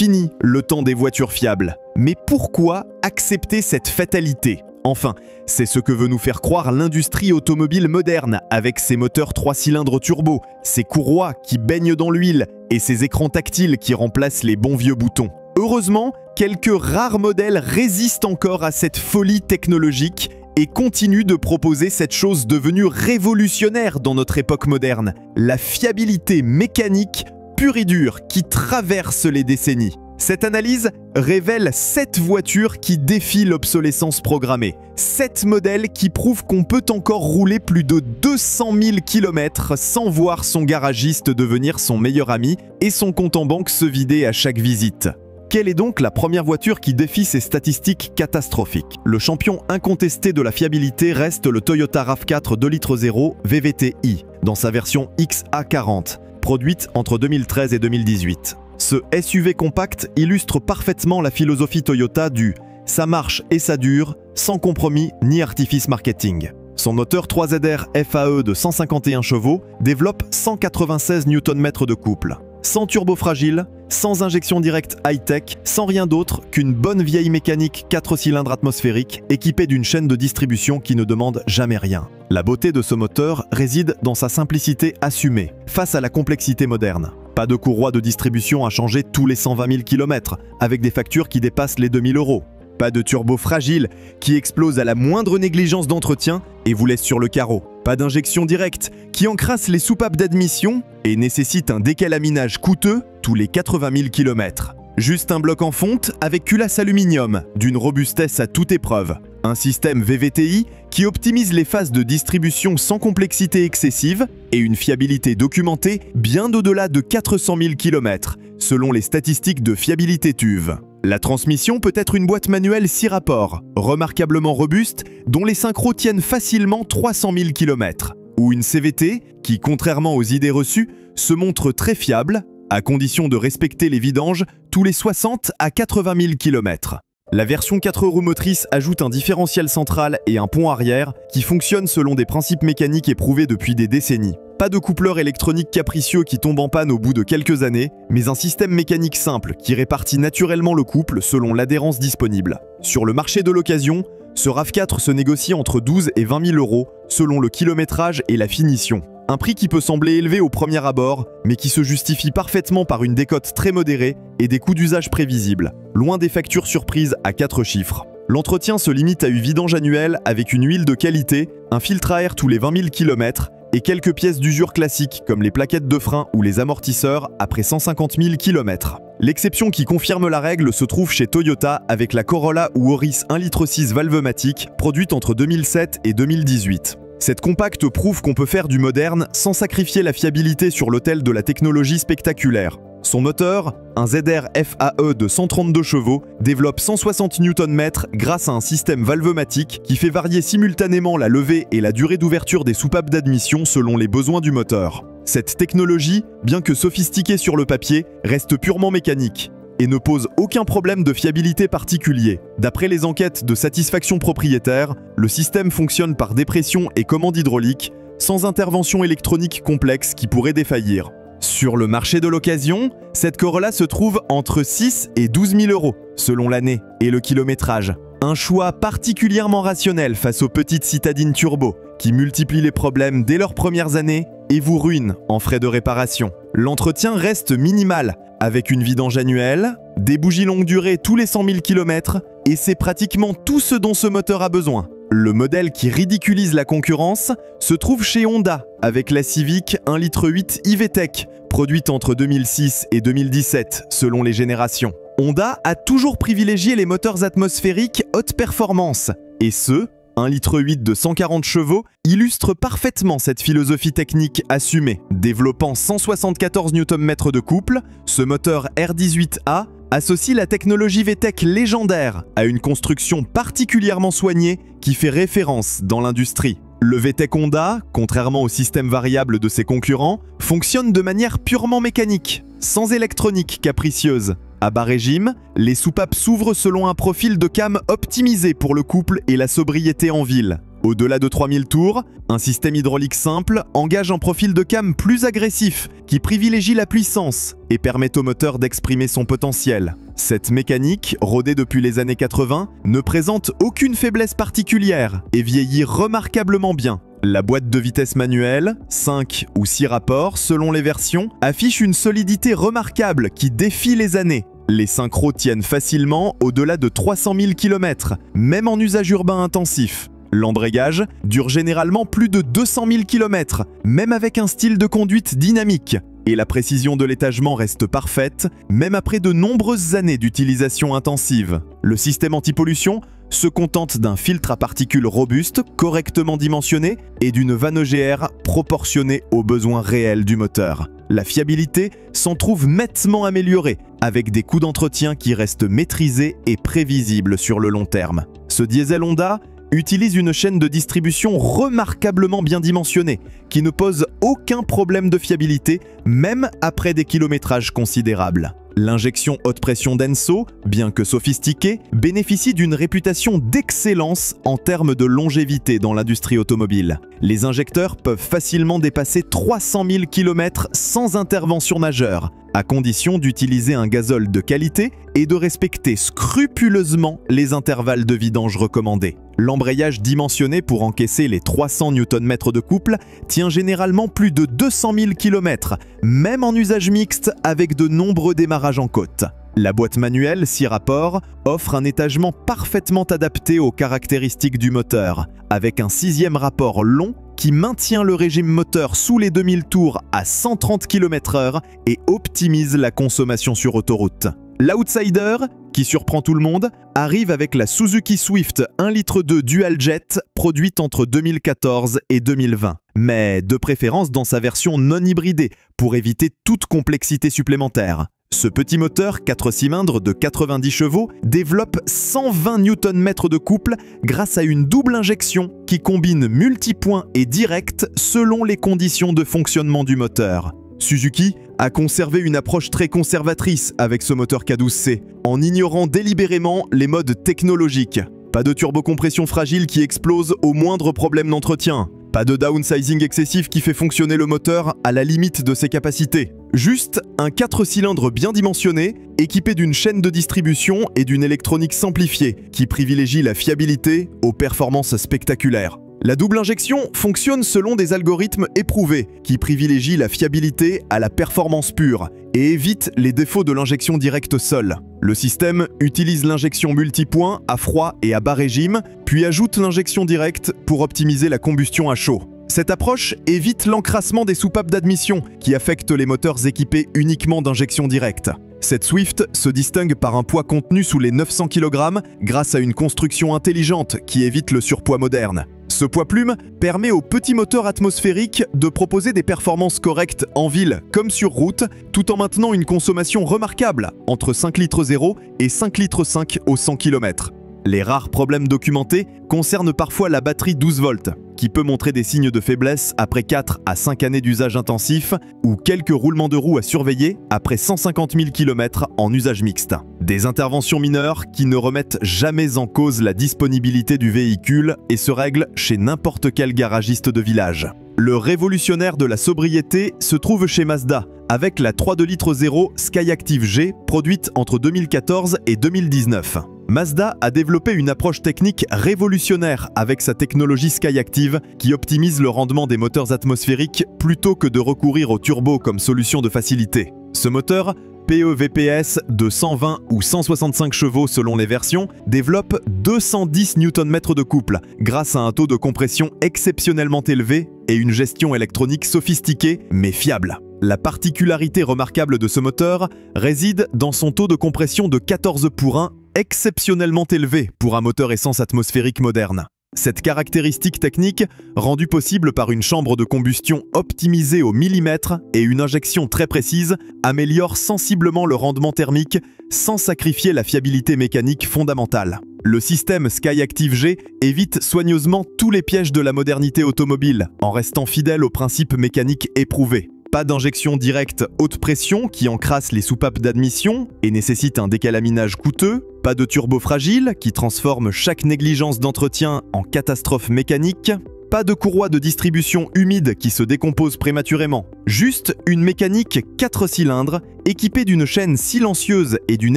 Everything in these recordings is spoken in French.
fini le temps des voitures fiables. Mais pourquoi accepter cette fatalité ? Enfin, c'est ce que veut nous faire croire l'industrie automobile moderne, avec ses moteurs 3 cylindres turbo, ses courroies qui baignent dans l'huile et ses écrans tactiles qui remplacent les bons vieux boutons. Heureusement, quelques rares modèles résistent encore à cette folie technologique et continuent de proposer cette chose devenue révolutionnaire dans notre époque moderne, la fiabilité mécanique pure et dure qui traverse les décennies. Cette analyse révèle 7 voitures qui défient l'obsolescence programmée. 7 modèles qui prouvent qu'on peut encore rouler plus de 200 000 km sans voir son garagiste devenir son meilleur ami et son compte en banque se vider à chaque visite. Quelle est donc la première voiture qui défie ces statistiques catastrophiques? Le champion incontesté de la fiabilité reste le Toyota RAV4 2,0 L VVTi, dans sa version XA40, produite entre 2013 et 2018. Ce SUV compact illustre parfaitement la philosophie Toyota du « ça marche et ça dure » sans compromis ni artifice marketing. Son moteur 3ZR FAE de 151 chevaux développe 196 Nm de couple. Sans turbo fragile, sans injection directe high-tech, sans rien d'autre qu'une bonne vieille mécanique 4 cylindres atmosphérique équipée d'une chaîne de distribution qui ne demande jamais rien. La beauté de ce moteur réside dans sa simplicité assumée, face à la complexité moderne. Pas de courroie de distribution à changer tous les 120 000 km, avec des factures qui dépassent les 2 000 €. Pas de turbo fragile qui explose à la moindre négligence d'entretien et vous laisse sur le carreau. Pas d'injection directe qui encrasse les soupapes d'admission et nécessite un décalaminage coûteux tous les 80 000 km. Juste un bloc en fonte avec culasse aluminium, d'une robustesse à toute épreuve. Un système VVTi qui optimise les phases de distribution sans complexité excessive et une fiabilité documentée bien au-delà de 400 000 km, selon les statistiques de fiabilité TÜV. La transmission peut être une boîte manuelle 6 rapports, remarquablement robuste, dont les synchros tiennent facilement 300 000 km. Ou une CVT qui, contrairement aux idées reçues, se montre très fiable, à condition de respecter les vidanges tous les 60 à 80 000 km. La version 4 roues motrices ajoute un différentiel central et un pont arrière qui fonctionnent selon des principes mécaniques éprouvés depuis des décennies. Pas de coupleur électronique capricieux qui tombe en panne au bout de quelques années, mais un système mécanique simple qui répartit naturellement le couple selon l'adhérence disponible. Sur le marché de l'occasion, ce RAV4 se négocie entre 12 et 20 000 € selon le kilométrage et la finition. Un prix qui peut sembler élevé au premier abord, mais qui se justifie parfaitement par une décote très modérée et des coûts d'usage prévisibles, loin des factures surprises à 4 chiffres. L'entretien se limite à une vidange annuelle avec une huile de qualité, un filtre à air tous les 20 000 km et quelques pièces d'usure classiques comme les plaquettes de frein ou les amortisseurs après 150 000 km. L'exception qui confirme la règle se trouve chez Toyota avec la Corolla ou Auris 1,6 litre valvematique produite entre 2007 et 2018. Cette compacte prouve qu'on peut faire du moderne sans sacrifier la fiabilité sur l'autel de la technologie spectaculaire. Son moteur, un ZR FAE de 132 chevaux, développe 160 Nm grâce à un système valvematique qui fait varier simultanément la levée et la durée d'ouverture des soupapes d'admission selon les besoins du moteur. Cette technologie, bien que sophistiquée sur le papier, reste purement mécanique et ne pose aucun problème de fiabilité particulier. D'après les enquêtes de satisfaction propriétaire, le système fonctionne par dépression et commande hydraulique, sans intervention électronique complexe qui pourrait défaillir. Sur le marché de l'occasion, cette Corolla se trouve entre 6 et 12 000 € selon l'année et le kilométrage. Un choix particulièrement rationnel face aux petites citadines turbo qui multiplient les problèmes dès leurs premières années et vous ruinent en frais de réparation. L'entretien reste minimal avec une vidange annuelle, des bougies longue durée tous les 100 000 km et c'est pratiquement tout ce dont ce moteur a besoin. Le modèle qui ridiculise la concurrence se trouve chez Honda avec la Civic 1,8 litre e-VTEC, produite entre 2006 et 2017 selon les générations. Honda a toujours privilégié les moteurs atmosphériques haute performance et ce, 1,8 litre de 140 chevaux illustre parfaitement cette philosophie technique assumée. Développant 174 Nm de couple, ce moteur R18A associe la technologie VTEC légendaire à une construction particulièrement soignée qui fait référence dans l'industrie. Le VTEC Honda, contrairement au système variable de ses concurrents, fonctionne de manière purement mécanique, sans électronique capricieuse. À bas régime, les soupapes s'ouvrent selon un profil de cam optimisé pour le couple et la sobriété en ville. Au-delà de 3000 tours, un système hydraulique simple engage un profil de cam plus agressif qui privilégie la puissance et permet au moteur d'exprimer son potentiel. Cette mécanique, rodée depuis les années 80, ne présente aucune faiblesse particulière et vieillit remarquablement bien. La boîte de vitesse manuelle, 5 ou 6 rapports selon les versions, affiche une solidité remarquable qui défie les années. Les synchros tiennent facilement au-delà de 300 000 km, même en usage urbain intensif. L'embrayage dure généralement plus de 200 000 km, même avec un style de conduite dynamique. Et la précision de l'étagement reste parfaite, même après de nombreuses années d'utilisation intensive. Le système anti-pollution se contente d'un filtre à particules robuste, correctement dimensionné, et d'une vanne EGR proportionnée aux besoins réels du moteur. La fiabilité s'en trouve nettement améliorée, avec des coûts d'entretien qui restent maîtrisés et prévisibles sur le long terme. Ce diesel Honda utilise une chaîne de distribution remarquablement bien dimensionnée, qui ne pose aucun problème de fiabilité, même après des kilométrages considérables. L'injection haute pression Denso, bien que sophistiquée, bénéficie d'une réputation d'excellence en termes de longévité dans l'industrie automobile. Les injecteurs peuvent facilement dépasser 300 000 km sans intervention majeure, à condition d'utiliser un gazole de qualité et de respecter scrupuleusement les intervalles de vidange recommandés. L'embrayage dimensionné pour encaisser les 300 Nm de couple tient généralement plus de 200 000 km, même en usage mixte avec de nombreux démarrages en côte. La boîte manuelle 6 rapports offre un étagement parfaitement adapté aux caractéristiques du moteur, avec un 6e rapport long qui maintient le régime moteur sous les 2000 tours à 130 km/h et optimise la consommation sur autoroute. L'outsider, qui surprend tout le monde, arrive avec la Suzuki Swift 1,2 litre Dual Jet produite entre 2014 et 2020, mais de préférence dans sa version non hybridée pour éviter toute complexité supplémentaire. Ce petit moteur 4 cylindres de 90 chevaux développe 120 Nm de couple grâce à une double injection qui combine multipoint et direct selon les conditions de fonctionnement du moteur. Suzuki a conservé une approche très conservatrice avec ce moteur K12C, en ignorant délibérément les modes technologiques. Pas de turbocompression fragile qui explose au moindre problème d'entretien. Pas de downsizing excessif qui fait fonctionner le moteur à la limite de ses capacités. Juste un 4 cylindres bien dimensionné, équipé d'une chaîne de distribution et d'une électronique simplifiée, qui privilégie la fiabilité aux performances spectaculaires. La double injection fonctionne selon des algorithmes éprouvés, qui privilégient la fiabilité à la performance pure et évitent les défauts de l'injection directe sol. Le système utilise l'injection multipoint à froid et à bas régime, puis ajoute l'injection directe pour optimiser la combustion à chaud. Cette approche évite l'encrassement des soupapes d'admission qui affectent les moteurs équipés uniquement d'injection directe. Cette Swift se distingue par un poids contenu sous les 900 kg grâce à une construction intelligente qui évite le surpoids moderne. Ce poids plume permet au petit moteur atmosphérique de proposer des performances correctes en ville comme sur route, tout en maintenant une consommation remarquable entre 5,0 litres et 5,5 litres au 100 km. Les rares problèmes documentés concernent parfois la batterie 12 volts, qui peut montrer des signes de faiblesse après 4 à 5 années d'usage intensif ou quelques roulements de roues à surveiller après 150 000 km en usage mixte. Des interventions mineures qui ne remettent jamais en cause la disponibilité du véhicule et se règlent chez n'importe quel garagiste de village. Le révolutionnaire de la sobriété se trouve chez Mazda, avec la 3,2 litres Skyactiv G produite entre 2014 et 2019. Mazda a développé une approche technique révolutionnaire avec sa technologie Skyactiv qui optimise le rendement des moteurs atmosphériques plutôt que de recourir au turbo comme solution de facilité. Ce moteur, PEVPS de 120 ou 165 chevaux selon les versions, développe 210 Nm de couple grâce à un taux de compression exceptionnellement élevé et une gestion électronique sophistiquée mais fiable. La particularité remarquable de ce moteur réside dans son taux de compression de 14:1 exceptionnellement élevé pour un moteur essence atmosphérique moderne. Cette caractéristique technique, rendue possible par une chambre de combustion optimisée au millimètre et une injection très précise, améliore sensiblement le rendement thermique sans sacrifier la fiabilité mécanique fondamentale. Le système Skyactiv G évite soigneusement tous les pièges de la modernité automobile en restant fidèle aux principes mécaniques éprouvés. Pas d'injection directe haute pression qui encrasse les soupapes d'admission et nécessite un décalaminage coûteux. Pas de turbo fragile qui transforme chaque négligence d'entretien en catastrophe mécanique. Pas de courroie de distribution humide qui se décompose prématurément. Juste une mécanique 4 cylindres équipée d'une chaîne silencieuse et d'une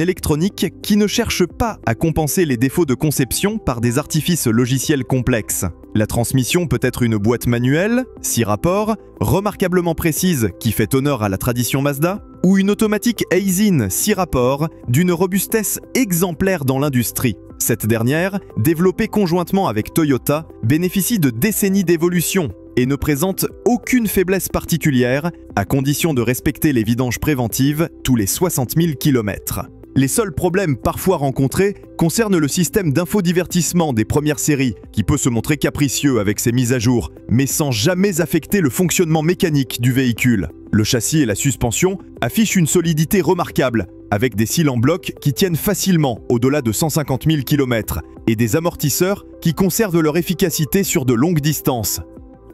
électronique qui ne cherche pas à compenser les défauts de conception par des artifices logiciels complexes. La transmission peut être une boîte manuelle, 6 rapports, remarquablement précise qui fait honneur à la tradition Mazda, ou une automatique Aisin 6 rapports d'une robustesse exemplaire dans l'industrie. Cette dernière, développée conjointement avec Toyota, bénéficie de décennies d'évolution et ne présente aucune faiblesse particulière, à condition de respecter les vidanges préventives tous les 60 000 km. Les seuls problèmes parfois rencontrés concernent le système d'infodivertissement des premières séries, qui peut se montrer capricieux avec ses mises à jour, mais sans jamais affecter le fonctionnement mécanique du véhicule. Le châssis et la suspension affichent une solidité remarquable, avec des cils en bloc qui tiennent facilement au-delà de 150 000 km, et des amortisseurs qui conservent leur efficacité sur de longues distances.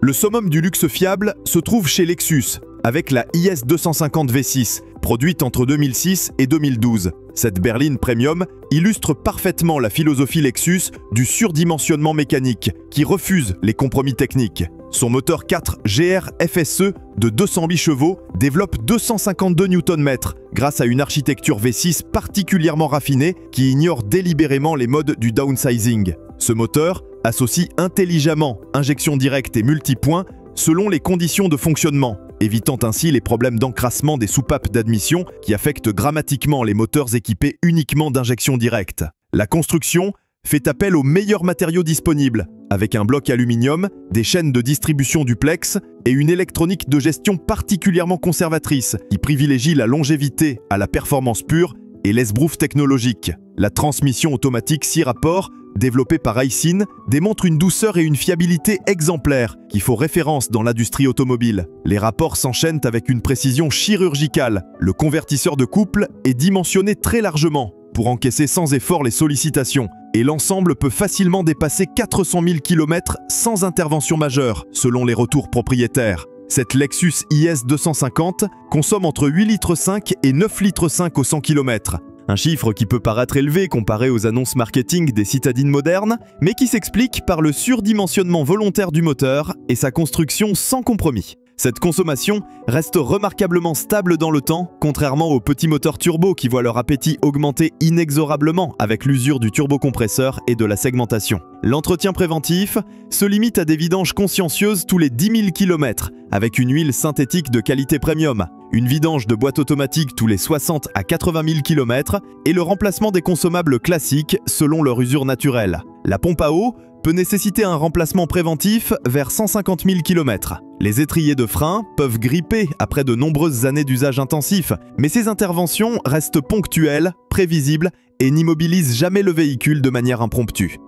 Le summum du luxe fiable se trouve chez Lexus, avec la IS 250 V6, produite entre 2006 et 2012. Cette berline premium illustre parfaitement la philosophie Lexus du surdimensionnement mécanique, qui refuse les compromis techniques. Son moteur 4 GR FSE de 208 chevaux développe 252 Nm grâce à une architecture V6 particulièrement raffinée qui ignore délibérément les modes du downsizing. Ce moteur associe intelligemment injection directe et multipoint selon les conditions de fonctionnement, évitant ainsi les problèmes d'encrassement des soupapes d'admission qui affectent dramatiquement les moteurs équipés uniquement d'injection directe. La construction fait appel aux meilleurs matériaux disponibles, avec un bloc aluminium, des chaînes de distribution duplex et une électronique de gestion particulièrement conservatrice qui privilégie la longévité à la performance pure et l'esbrouf technologique. La transmission automatique 6 rapports développée par Aisin démontre une douceur et une fiabilité exemplaires qui font référence dans l'industrie automobile. Les rapports s'enchaînent avec une précision chirurgicale. Le convertisseur de couple est dimensionné très largement pour encaisser sans effort les sollicitations, et l'ensemble peut facilement dépasser 400 000 km sans intervention majeure, selon les retours propriétaires. Cette Lexus IS 250 consomme entre 8,5 litres et 9,5 litres au 100 km. Un chiffre qui peut paraître élevé comparé aux annonces marketing des citadines modernes, mais qui s'explique par le surdimensionnement volontaire du moteur et sa construction sans compromis. Cette consommation reste remarquablement stable dans le temps, contrairement aux petits moteurs turbo qui voient leur appétit augmenter inexorablement avec l'usure du turbocompresseur et de la segmentation. L'entretien préventif se limite à des vidanges consciencieuses tous les 10 000 km, avec une huile synthétique de qualité premium, une vidange de boîte automatique tous les 60 à 80 000 km et le remplacement des consommables classiques selon leur usure naturelle. La pompe à eau peut nécessiter un remplacement préventif vers 150 000 km. Les étriers de frein peuvent gripper après de nombreuses années d'usage intensif, mais ces interventions restent ponctuelles, prévisibles et n'immobilisent jamais le véhicule de manière impromptue.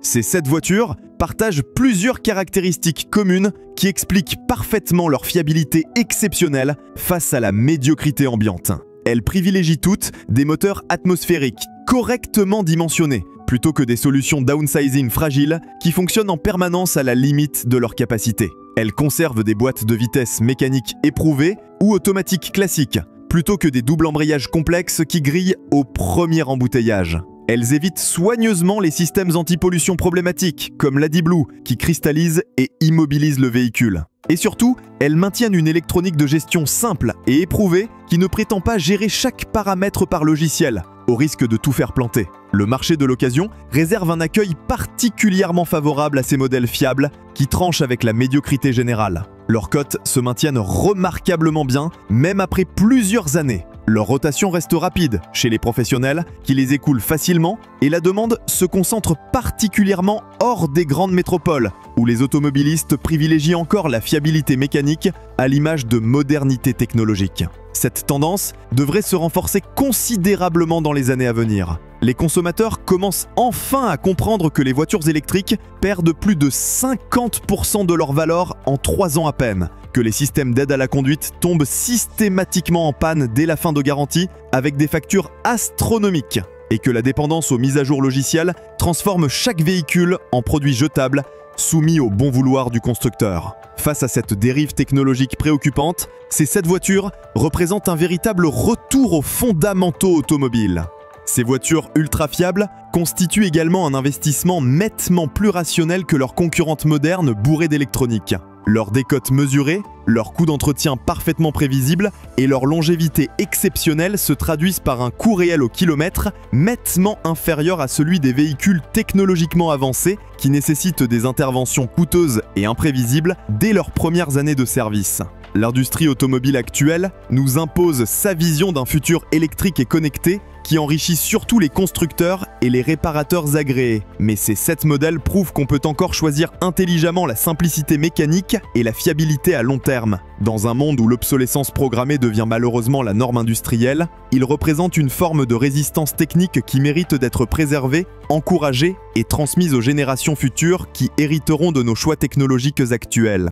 Ces 7 voitures partagent plusieurs caractéristiques communes qui expliquent parfaitement leur fiabilité exceptionnelle face à la médiocrité ambiante. Elles privilégient toutes des moteurs atmosphériques correctement dimensionnés, plutôt que des solutions downsizing fragiles qui fonctionnent en permanence à la limite de leur capacité. Elles conservent des boîtes de vitesse mécaniques éprouvées ou automatiques classiques, plutôt que des doubles embrayages complexes qui grillent au premier embouteillage. Elles évitent soigneusement les systèmes anti-pollution problématiques, comme l'AdBlue, qui cristallise et immobilise le véhicule. Et surtout, elles maintiennent une électronique de gestion simple et éprouvée qui ne prétend pas gérer chaque paramètre par logiciel, au risque de tout faire planter. Le marché de l'occasion réserve un accueil particulièrement favorable à ces modèles fiables qui tranchent avec la médiocrité générale. Leurs cotes se maintiennent remarquablement bien, même après plusieurs années. Leur rotation reste rapide chez les professionnels qui les écoulent facilement et la demande se concentre particulièrement hors des grandes métropoles où les automobilistes privilégient encore la fiabilité mécanique à l'image de modernité technologique. Cette tendance devrait se renforcer considérablement dans les années à venir. Les consommateurs commencent enfin à comprendre que les voitures électriques perdent plus de 50% de leur valeur en 3 ans à peine, que les systèmes d'aide à la conduite tombent systématiquement en panne dès la fin de garantie avec des factures astronomiques et que la dépendance aux mises à jour logicielles transforme chaque véhicule en produit jetable soumis au bon vouloir du constructeur. Face à cette dérive technologique préoccupante, ces 7 voitures représentent un véritable retour aux fondamentaux automobiles. Ces voitures ultra fiables constituent également un investissement nettement plus rationnel que leurs concurrentes modernes bourrées d'électronique. Leur décote mesurée, leur coût d'entretien parfaitement prévisible et leur longévité exceptionnelle se traduisent par un coût réel au kilomètre nettement inférieur à celui des véhicules technologiquement avancés qui nécessitent des interventions coûteuses et imprévisibles dès leurs premières années de service. L'industrie automobile actuelle nous impose sa vision d'un futur électrique et connecté qui enrichit surtout les constructeurs et les réparateurs agréés. Mais ces 7 modèles prouvent qu'on peut encore choisir intelligemment la simplicité mécanique et la fiabilité à long terme. Dans un monde où l'obsolescence programmée devient malheureusement la norme industrielle, ils représentent une forme de résistance technique qui mérite d'être préservée, encouragée et transmise aux générations futures qui hériteront de nos choix technologiques actuels.